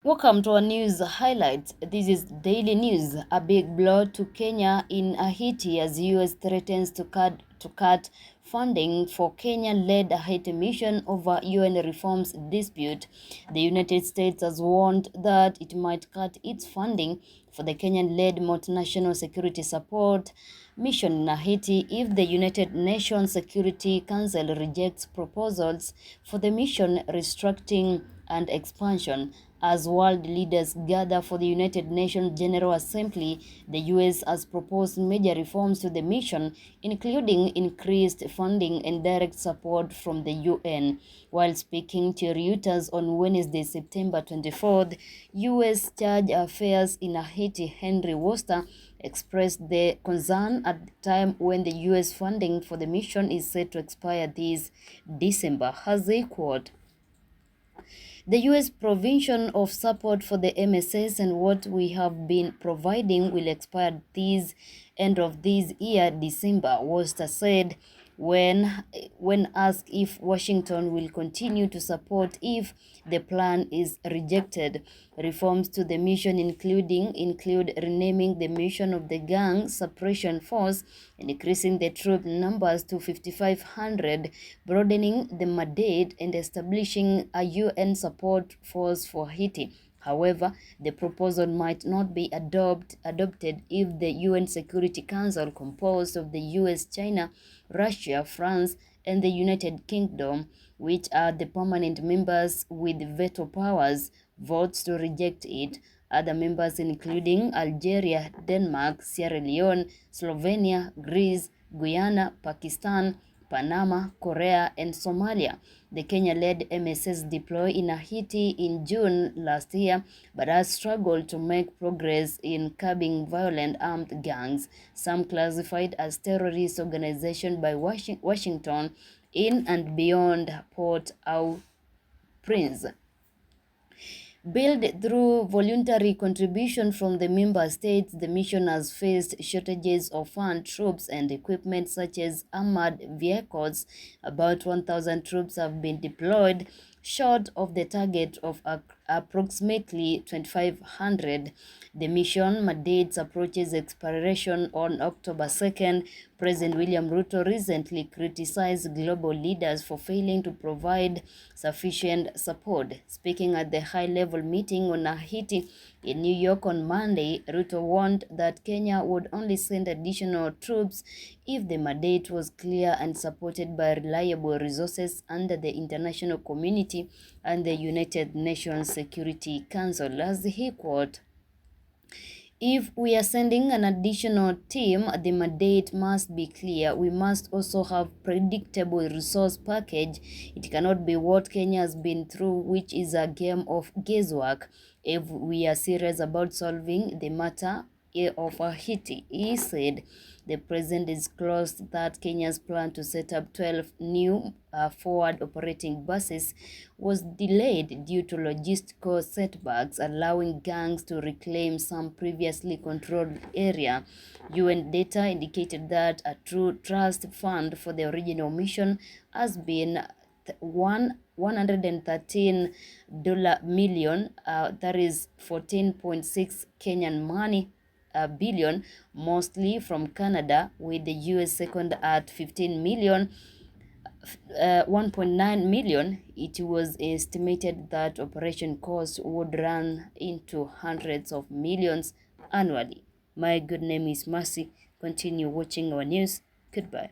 Welcome to our news highlights. This is daily news. A big blow to Kenya in Haiti as US threatens to cut funding for Kenya-led Haiti mission over UN reforms dispute. The United States has warned that it might cut its funding for the Kenyan-led multinational security support mission in Haiti if the United Nations Security Council rejects proposals for the mission restructuring and expansion. As world leaders gather for the United Nations General Assembly, the U.S. has proposed major reforms to the mission, including increased funding and direct support from the UN. While speaking to Reuters on Wednesday, September 24th, U.S. Charge Affairs in Haiti Henry Worcester expressed the concern at the time when the U.S. funding for the mission is set to expire this December. As they quote, "The U.S. provision of support for the MSS and what we have been providing will expire this end of this year, December," Worcester said when asked if Washington will continue to support if the plan is rejected. Reforms to the mission include renaming the mission of the Gang Suppression Force and increasing the troop numbers to 5,500, broadening the mandate and establishing a UN support force for Haiti. However, the proposal might not be adopted if the UN Security Council, composed of the US, China, Russia, France, and the United Kingdom, which are the permanent members with veto powers, votes to reject it. Other members including Algeria, Denmark, Sierra Leone, Slovenia, Greece, Guyana, Pakistan, Panama, Korea, and Somalia. The Kenya-led MSS deployed in Haiti in June last year, but has struggled to make progress in curbing violent armed gangs, some classified as terrorist organizations by Washington in and beyond Port-au-Prince. Built through voluntary contribution from the member states, the mission has faced shortages of armed troops and equipment such as armored vehicles. About 1,000 troops have been deployed, short of the target of approximately 2,500. The mission mandate approaches expiration on October 2nd. President William Ruto recently criticized global leaders for failing to provide sufficient support. Speaking at the high-level meeting on Haiti in New York on Monday, Ruto warned that Kenya would only send additional troops if the mandate was clear and supported by reliable resources under the international community and the United Nations Security Council. As he quote, "If we are sending an additional team, the mandate must be clear. We must also have predictable resource package. It cannot be what Kenya has been through, which is a game of guesswork. If we are serious about solving the matter of Haiti," he said. The president disclosed that Kenya's plan to set up 12 new forward operating bases was delayed due to logistical setbacks, allowing gangs to reclaim some previously controlled area. UN data indicated that a true trust fund for the original mission has been $113 million, that is 14.6 Kenyan money billion, mostly from Canada, with the US second at 15 million. 1.9 million. It was estimated that operation costs would run into hundreds of millions annually. My good name is Mercy. Continue watching our news. Goodbye.